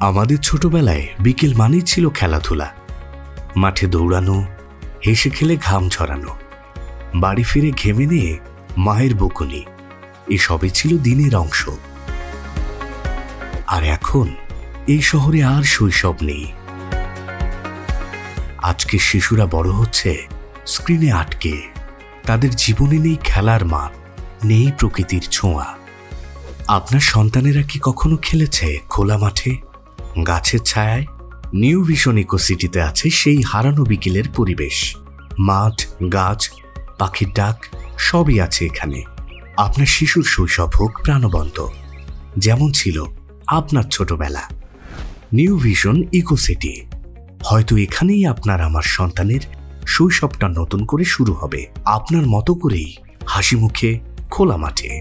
আমাদের ছোটবেলায় বিকেল মানেই ছিল খেলাধুলা, মাঠে দৌড়ানো, হেসে খেলে ঘাম ঝরানো, বাড়ি ফিরে ঘেমে নিয়ে মায়ের বকুনি, এসবই ছিল দিনের অংশ। আর এখন এই শহরে আর শৈশব নেই। আজকে শিশুরা বড় হচ্ছে স্ক্রিনে আটকে। তাদের জীবনে নেই খেলার মাঠ, নেই প্রকৃতির ছোঁয়া। আপনার সন্তানেরা কি কখনো খেলেছে খোলা মাঠে, গাছের ছায়ায়? নিউ ভিশন ইকো সিটিতে আছে সেই হারানো বিকেলের পরিবেশ। মাঠ, গাছ, পাখির ডাক সবই আছে এখানে। আপনার শিশুর শৈশব হোক প্রাণবন্ত, যেমন ছিল আপনার ছোটবেলা। নিউ ভিশন ইকো সিটি, হয়তো এখানেই আপনার আমার সন্তানের শৈশবটা নতুন করে শুরু হবে, আপনার মতো করেই, হাসি মুখে, খোলা মাঠে।